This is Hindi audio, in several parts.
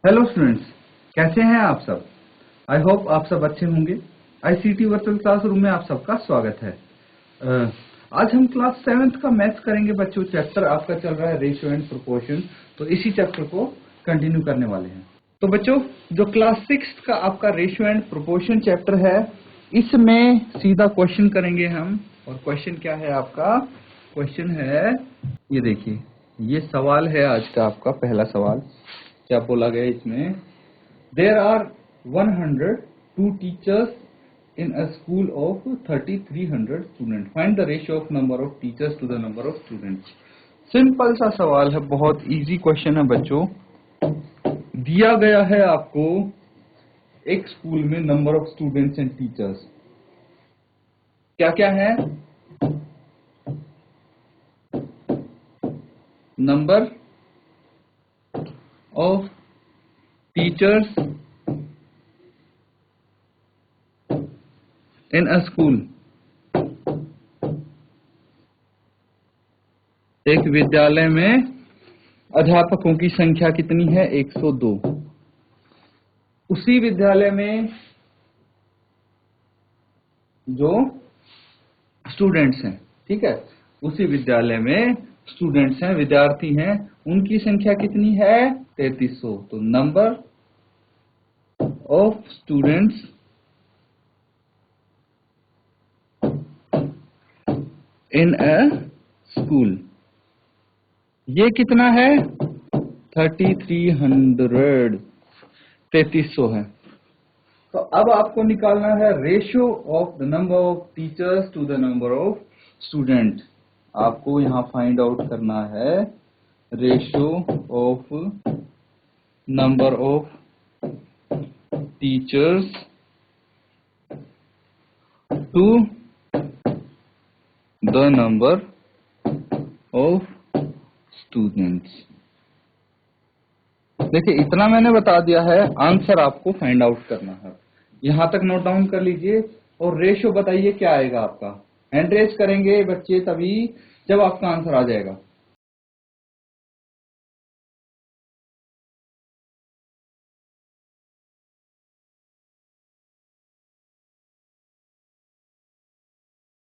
हेलो स्टूडेंट्स, कैसे हैं आप सब। आई होप आप सब अच्छे होंगे। आईसीटी वर्चुअल क्लासरूम में आप सबका स्वागत है। आज हम क्लास 7th का मैथ्स करेंगे बच्चों। चैप्टर आपका चल रहा है रेशियो एंड प्रोपोर्शन, तो इसी चैप्टर को कंटिन्यू करने वाले हैं। तो बच्चों, जो क्लास 6 का आपका रेशियो एंड प्रोपोर्शन चैप्टर है, इसमें सीधा क्वेश्चन करेंगे हम। और क्वेश्चन क्या है आपका? क्वेश्चन है, ये देखिए, ये सवाल है आज का आपका पहला सवाल। क्या बोला गया इसमें? There are 102 teachers in a school of 3300 student. Find the ratio of number of teachers to the number of students. Simple सा सवाल है, बहुत इजी क्वेश्चन है बच्चों। दिया गया है आपको एक स्कूल में number of students and teachers क्या क्या है। Number of teachers in a school. एक विद्यालय में अध्यापकों की संख्या कितनी है? 102। उसी विद्यालय में जो स्टूडेंट्स हैं, ठीक है, उसी विद्यालय में स्टूडेंट्स हैं, विद्यार्थी हैं, उनकी संख्या कितनी है? 3300। तो number of students in a school, ये कितना है? 3300, 3300 है। तो अब आपको निकालना है ratio of the number of teachers to the number of student. आपको यहां फाइंड आउट करना है ratio of number of teachers to the number of students. देखिए, इतना मैंने बता दिया है, आंसर आपको फाइंड आउट करना है। यहां तक नोट डाउन कर लीजिए और रेशियो बताइए क्या आएगा आपका। हैंड रेज करेंगे बच्चे तभी जब आपका आंसर आ जाएगा।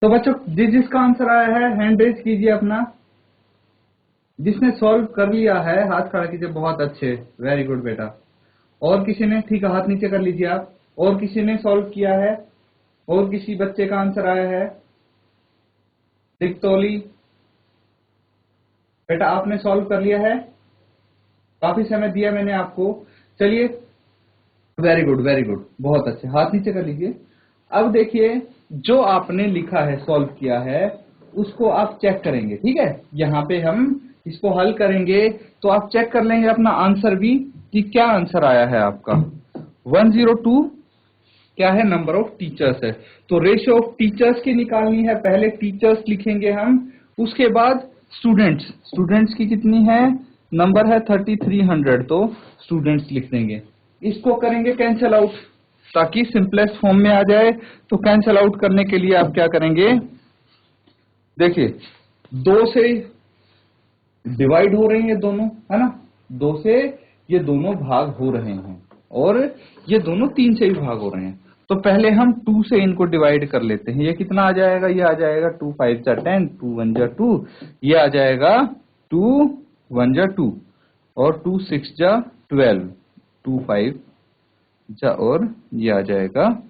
तो बच्चों, जिसका आंसर आया है हैंड रेज कीजिए अपना। जिसने सॉल्व कर लिया है हाथ खड़ा कीजिए। बहुत अच्छे, वेरी गुड बेटा। और किसी ने? ठीक है, हाथ नीचे कर लीजिए आप। और किसी ने सॉल्व किया है? और किसी बच्चे का आंसर आया है? दिक्तौली बेटा, आपने सॉल्व कर लिया है? काफी समय दिया मैंने आपको। चलिए, वेरी गुड वेरी गुड, बहुत अच्छे। हाथ नीचे कर लीजिए। अब देखिए, जो आपने लिखा है, सॉल्व किया है, उसको आप चेक करेंगे। ठीक है, यहाँ पे हम इसको हल करेंगे तो आप चेक कर लेंगे अपना आंसर भी कि क्या आंसर आया है आपका। 102 क्या है? नंबर ऑफ टीचर्स है। तो रेशियो ऑफ टीचर्स की निकालनी है। पहले टीचर्स लिखेंगे हम, उसके बाद स्टूडेंट्स। स्टूडेंट्स की कितनी है? नंबर है 3300, तो स्टूडेंट्स लिख देंगे। इसको करेंगे कैंसल आउट ताकि सिंपलेस्ट फॉर्म में आ जाए। तो कैंसल आउट करने के लिए आप क्या करेंगे? देखिए, 2 से डिवाइड हो रही है दोनों, है ना। 2 से ये दोनों भाग हो रहे हैं और ये दोनों 3 से भी भाग हो रहे हैं। तो पहले हम 2 से इनको डिवाइड कर लेते हैं। ये कितना आ जाएगा? ये आ जाएगा 2 5 जा 10, 2 1 जा 2, ये आ जाएगा 2 1 जा 2 और 2 6 जा 12, 2 5 जा, और ये आ जाएगा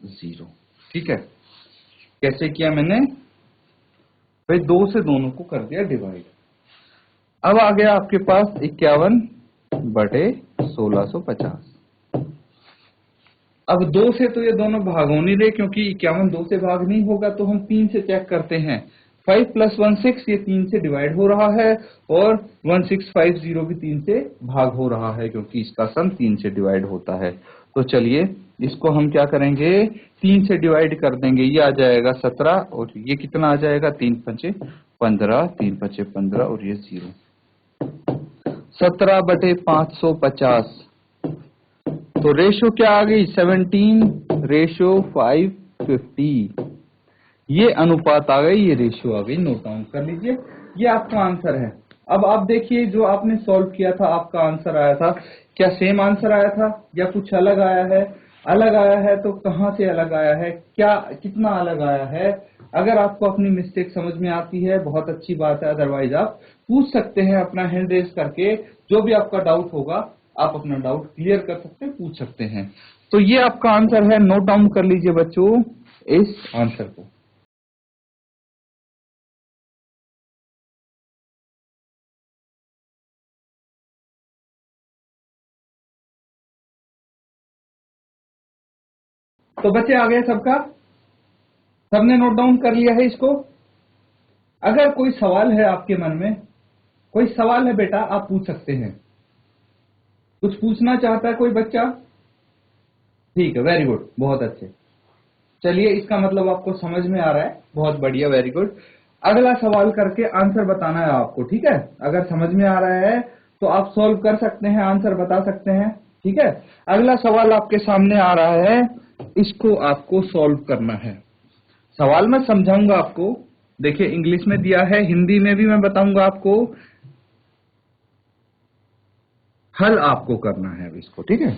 0। ठीक है, कैसे किया मैंने भाई? 2 से दोनों को कर दिया डिवाइड। अब आ गया आपके पास 51/1650। अब 2 से तो ये दोनों भाग हो नहीं रहे, क्योंकि 51 2 से भाग नहीं होगा, तो हम 3 से चेक करते हैं। 5 + 1 6, ये 3 से डिवाइड हो रहा है, और 1650 भी 3 से भाग हो रहा है, क्योंकि इसका सम 3 से डिवाइड होता है। तो चलिए, इसको हम क्या करेंगे? 3 से डिवाइड कर देंगे। ये आ जाएगा 17, और ये कितना आ जाएगा? 3 5 15, 3 5 15, और ये 0। 17/550। तो रेशो क्या आ गई? 17:550। ये अनुपात आ गई, ये रेशियो आ गई। नोट डाउन कर लीजिए, ये आपका आंसर है। अब आप देखिए जो आपने सॉल्व किया था, आपका आंसर आया था, क्या सेम आंसर आया था या कुछ अलग आया है? अलग आया है तो कहाँ से अलग आया है, क्या कितना अलग आया है? अगर आपको अपनी मिस्टेक समझ में आती है बहुत अच्छी बात है, अदरवाइज आप पूछ सकते हैं अपना हैंड रेज करके। जो भी आपका डाउट होगा आप अपना डाउट क्लियर कर सकते हैं, पूछ सकते हैं। तो ये आपका आंसर है, नोट डाउन कर लीजिए बच्चों इस आंसर को। तो बच्चे आ गए सबका, सबने नोट डाउन कर लिया है इसको? अगर कोई सवाल है आपके मन में, कोई सवाल है बेटा, आप पूछ सकते हैं। कुछ पूछना चाहता है कोई बच्चा? ठीक है, वेरी गुड, बहुत अच्छे। चलिए, इसका मतलब आपको समझ में आ रहा है, बहुत बढ़िया, वेरी गुड। अगला सवाल करके आंसर बताना है आपको, ठीक है? अगर समझ में आ रहा है तो आप सॉल्व कर सकते हैं, आंसर बता सकते हैं, ठीक है? अगला सवाल आपके सामने आ रहा है, इसको आपको सॉल्व करना है। सवाल मैं समझाऊंगा आपको, देखिए इंग्लिश में दिया है, हिंदी में भी मैं बताऊंगा आपको, हल आपको करना है अब इसको, ठीक है?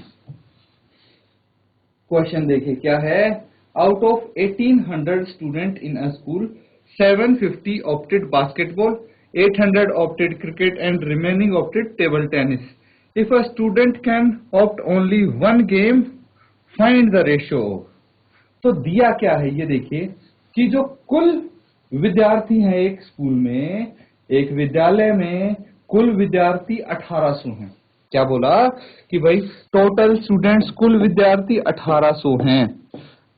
क्वेश्चन देखिए क्या है। Out of 1800 student in a school, 750 opted basketball, 800 opted cricket and remaining opted table tennis. If a student can opt only one game, find the ratio of. तो दिया क्या है ये देखिए, कि जो कुल विद्यार्थी हैं एक स्कूल में, एक विद्यालय में कुल विद्यार्थी 1800 हैं। क्या बोला कि भाई टोटल स्टूडेंट्स, कुल विद्यार्थी 1800 हैं।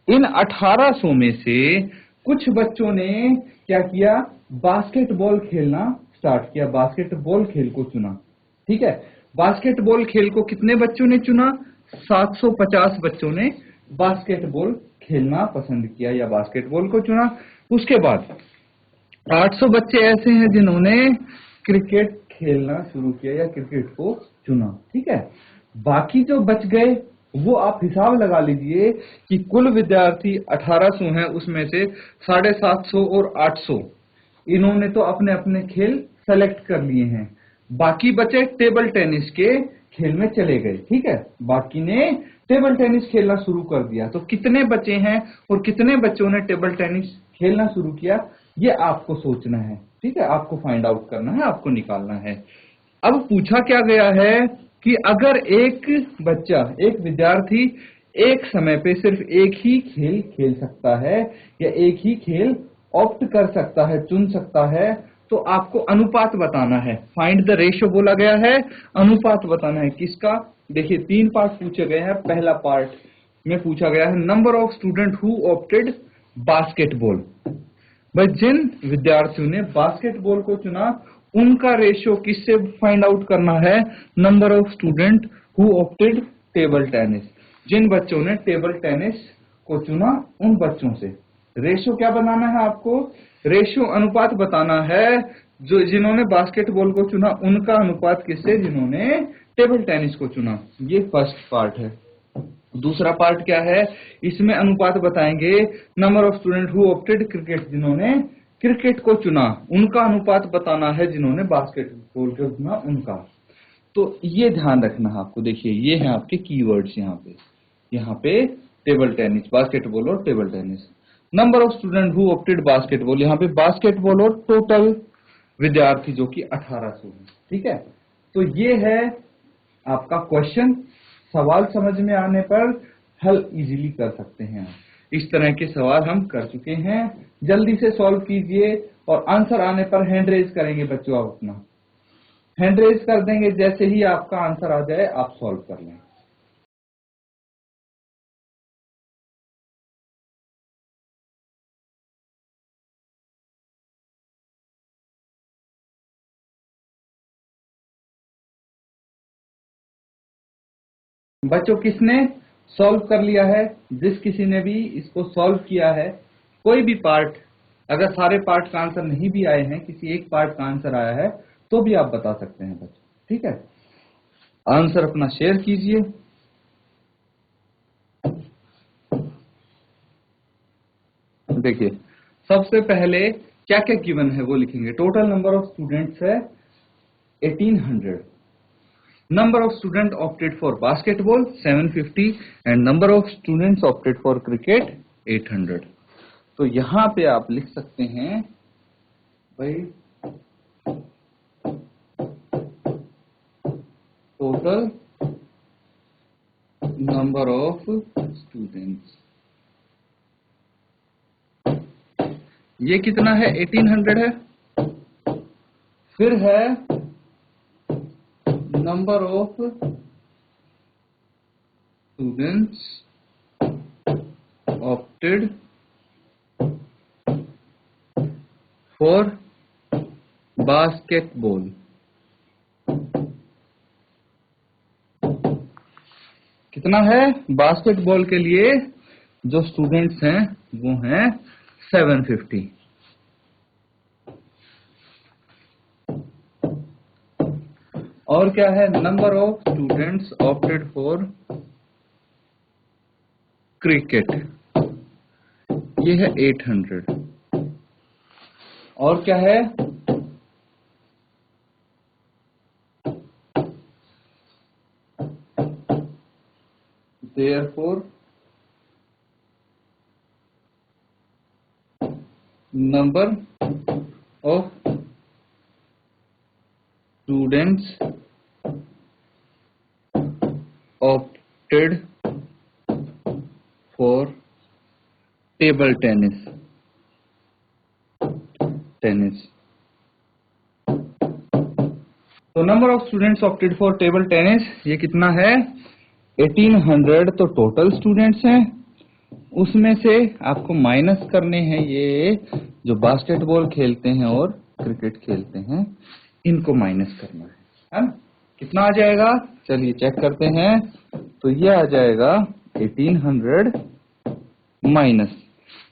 इन 1800 में से कुछ बच्चों ने क्या किया, बास्केटबॉल खेलना स्टार्ट किया, बास्केटबॉल खेल को चुना, ठीक है? बास्केटबॉल खेल को कितने बच्चों ने चुना? 750 बच्चों ने बास्केटबॉल खेलना पसंद किया या बास्केटबॉल को चुना। उसके बाद 800 बच्चे ऐसे हैं जिन्होंने क्रिकेट खेलना शुरू किया या क्रिकेट को चुना, ठीक है? बाकी जो बच गए वो आप हिसाब लगा लीजिए कि कुल विद्यार्थी 1800 हैं, उसमें से 750 और 800 इन्होंने तो अपने अपने खेल सेलेक्ट कर लिए हैं। बाकी बचे टेबल टेनिस के खेल में चले गए, ठीक है? बाकी ने टेबल टेनिस खेलना शुरू कर दिया। तो कितने बचे हैं और कितने बच्चों ने टेबल टेनिस खेलना शुरू किया, ये आपको सोचना है, ठीक है? आपको फाइंड आउट करना है, आपको निकालना है। अब पूछा क्या गया है कि अगर एक बच्चा, एक विद्यार्थी एक समय पे सिर्फ एक ही खेल खेल सकता है या एक ही खेल ऑप्ट कर सकता है, चुन सकता है, तो आपको अनुपात बताना है। फाइंड द रेशियो बोला गया है, अनुपात बताना है किसका। देखिए 3 पार्ट पूछे गए हैं। पहला पार्ट में पूछा गया है number of student who opted basketball. भाई जिन विद्यार्थियों ने बास्केटबॉल को चुना उनका रेशियो किससे फाइंड आउट करना है? Number of student who opted table tennis. जिन बच्चों ने टेबल टेनिस को चुना उन बच्चों से रेशियो क्या बनाना है आपको? रेशियो अनुपात बताना है। जो जिन्होंने बास्केटबॉल को चुना उनका अनुपात किससे? जिन्होंने टेबल टेनिस को चुना। ये फर्स्ट पार्ट है। दूसरा पार्ट क्या है? इसमें अनुपात बताएंगे number of student who opted cricket. जिन्होंने क्रिकेट को चुना उनका अनुपात बताना है, जिन्होंने बास्केटबॉल को चुना उनका। तो ये ध्यान रखना है आपको। देखिए ये है आपके कीवर्ड्स यहाँ पे टेबल टेनिस, बास्केटबॉल और table tennis. Number of student who opted basketball, यहाँ पे बास्केटबॉल और टोटल विद्यार्थी जो कि 1800 है, ठीक है? तो ये है आपका क्वेश्चन। सवाल समझ में आने पर हल इजीली कर सकते हैं आप। इस तरह के सवाल हम कर चुके हैं। जल्दी से सॉल्व कीजिए और आंसर आने पर हैंड रेज करेंगे बच्चों। आप अपना हैंड रेज कर देंगे, जैसे ही आपका आंसर आ जाए आप सॉल्व कर लें। बच्चों किसने सॉल्व कर लिया है? जिस किसी ने भी इसको सॉल्व किया है, कोई भी पार्ट, अगर सारे पार्ट का आंसर नहीं भी आए हैं, किसी एक पार्ट का आंसर आया है तो भी आप बता सकते हैं बच्चों, ठीक है? आंसर अपना शेयर कीजिए। देखिए सबसे पहले क्या क्या गिवन है वो लिखेंगे। टोटल नंबर ऑफ स्टूडेंट्स है 1800. Number of students opted for basketball 750 and number of students opted for cricket 800. तो यहां पे आप लिख सकते हैं भाई टोटल नंबर ऑफ स्टूडेंट्स, ये कितना है 1800 है। फिर है number of students opted for basketball, कितना है बास्केटबॉल के लिए जो स्टूडेंट्स हैं वो हैं 750। और क्या है number of students opted for cricket, ये है 800। और क्या है therefore number of students opted for table tennis। तो number of students opted for table tennis ये कितना है 1800। तो टोटल स्टूडेंट्स हैं, उसमें से आपको माइनस करने हैं ये जो बास्केटबॉल खेलते हैं और क्रिकेट खेलते हैं, इनको माइनस करना है ना। कितना आ जाएगा चलिए चेक करते हैं। तो ये आ जाएगा 1800 माइनस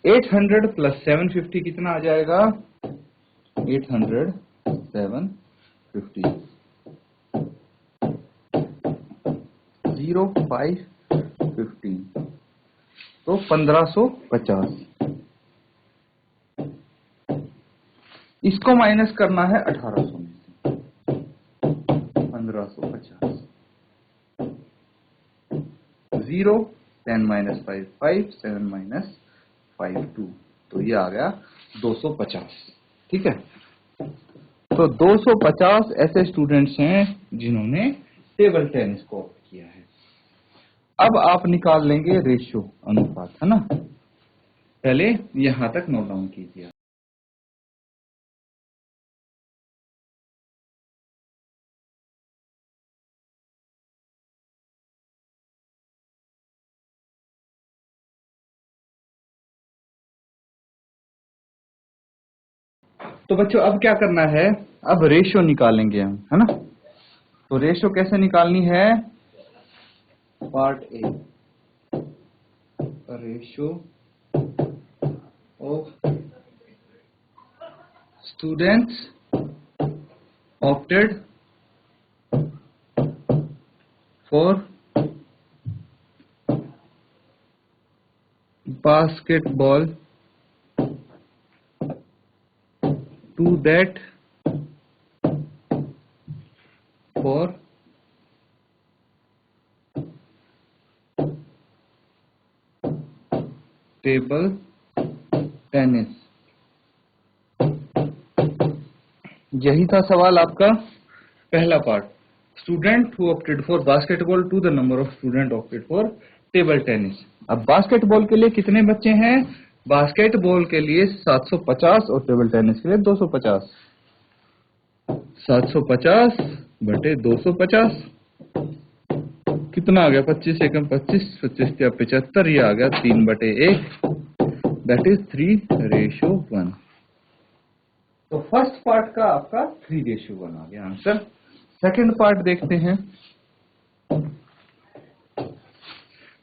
800 प्लस 750 कितना आ जाएगा 800 750 0 5 15 तो 1550। इसको माइनस करना है 1800 में से 1550 0 10 माइनस 5 5 7 माइनस 5 2 तो ये आ गया 250। ठीक है, तो 250 ऐसे स्टूडेंट्स हैं जिन्होंने टेबल टेनिस को ऑप्ट किया है। अब आप निकाल लेंगे रेशियो अनुपात, है ना। पहले यहां तक नोट डाउन कीजिए। तो बच्चों अब क्या करना है, अब रेशियो निकालेंगे हम, है ना। तो रेशियो कैसे निकालनी है, part A ratio of students opted for basketball to that for table tennis. यही था सवाल आपका पहला part, student who opted for basketball to the number of student opted for table tennis. अब बास्केटबॉल के लिए कितने बच्चे हैं, बास्केटबॉल के लिए 750 और टेबल टेनिस के लिए 250। 750 बटे 250 कितना आ गया 25 एकम 25 25 या 75, ये आ गया 3/1 दैट इज 3:1। तो फर्स्ट पार्ट का आपका 3:1 आ गया आंसर। सेकंड पार्ट देखते हैं।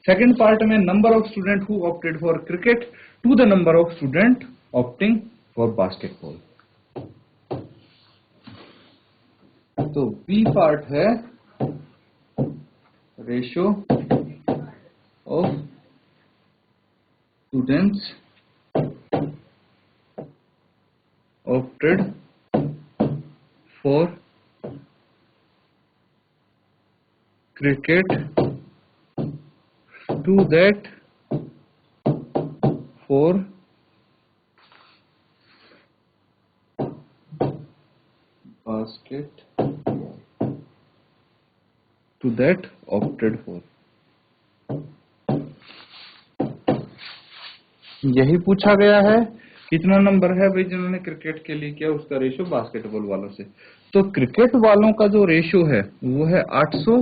सेकंड पार्ट में number of student who opted for cricket to the number of student opting for basketball. तो बी पार्ट है ratio of students opted for cricket to that for basket to that opted for। यही पूछा गया है। कितना नंबर है भाई जिन्होंने क्रिकेट के लिए किया, उसका रेशियो बास्केटबॉल वालों से। तो क्रिकेट वालों का जो रेशियो है वो है 800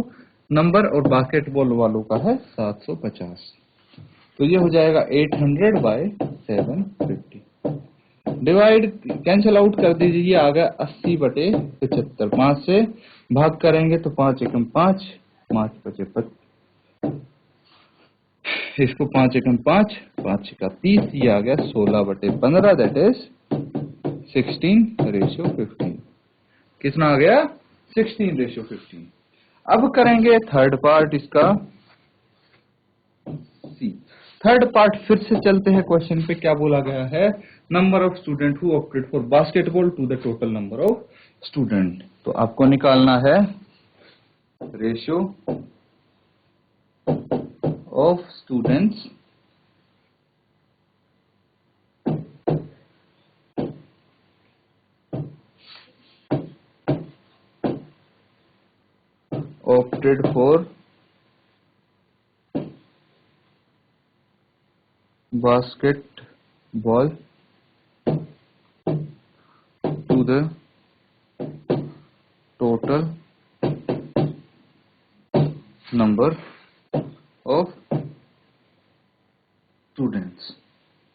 नंबर और बास्केटबॉल वालों का है 750। तो ये हो जाएगा 800 बाय 750। डिवाइड कैंसिल आउट कर दीजिए, ये आ गया 80/75। 5 से भाग करेंगे तो 5 एकम 5, 5 बचे 25, इसको 5 एकम 5, 5 का 30, ये आ गया 16/15, दैट इज 16:15। कितना आ गया? 16:15। अब करेंगे थर्ड पार्ट इसका सी। थर्ड पार्ट फिर से चलते हैं क्वेश्चन पे। क्या बोला गया है? Number of student who opted for basketball to the total number of student. तो आपको निकालना है ratio of students opted for basketball to the total number of students.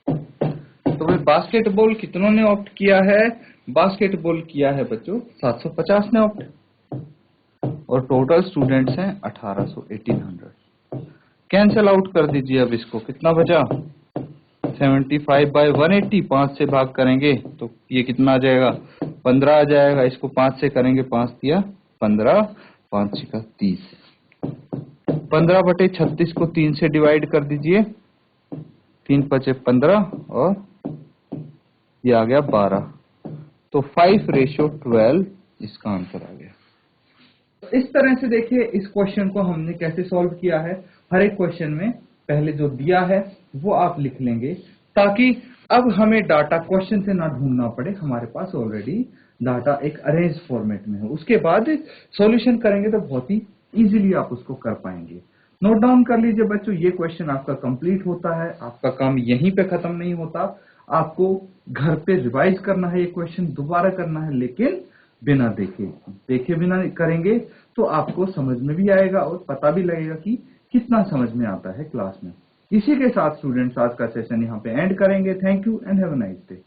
तो भाई बास्केटबॉल कितनों ने ऑप्ट किया है? बास्केटबॉल किया है बच्चों 750 ने ऑप्ट, और टोटल स्टूडेंट्स हैं 1800। कैंसिल आउट कर दीजिए। अब इसको कितना बचा? 75/180। 5 से भाग करेंगे तो ये कितना आ जाएगा? 15 आ जाएगा। इसको 5 से करेंगे, 5 दिया 15, 5 का 30। 15/36 को 3 से डिवाइड कर दीजिए, 3 × 15 और ये आ गया 12। तो 5:12 इसका आंसर आ गया। तो इस तरह से देखिए इस क्वेश्चन को हमने कैसे सॉल्व किया है। हर एक क्वेश्चन में पहले जो दिया है वो आप लिख लेंगे, ताकि अब हमें डाटा क्वेश्चन से ना ढूंढना पड़े। हमारे पास ऑलरेडी डाटा एक अरेंज फॉर्मेट में हो। उसके बाद सॉल्यूशन करेंगे तो बहुत ही इजीली आप उसको कर पाएंगे। नोट डाउन कर लीजिए बच्चों, ये क्वेश्चन आपका कंप्लीट होता है। आपका काम यहीं पे खत्म नहीं होता, आपको घर पे रिवाइज करना है, ये क्वेश्चन दोबारा करना है, लेकिन बिना देखे बिना करेंगे तो आपको समझ में भी आएगा और पता भी लगेगा कि कितना समझ में आता है क्लास में। इसी के साथ स्टूडेंट्स आज का सेशन यहाँ पे एंड करेंगे। Thank you and have a nice day.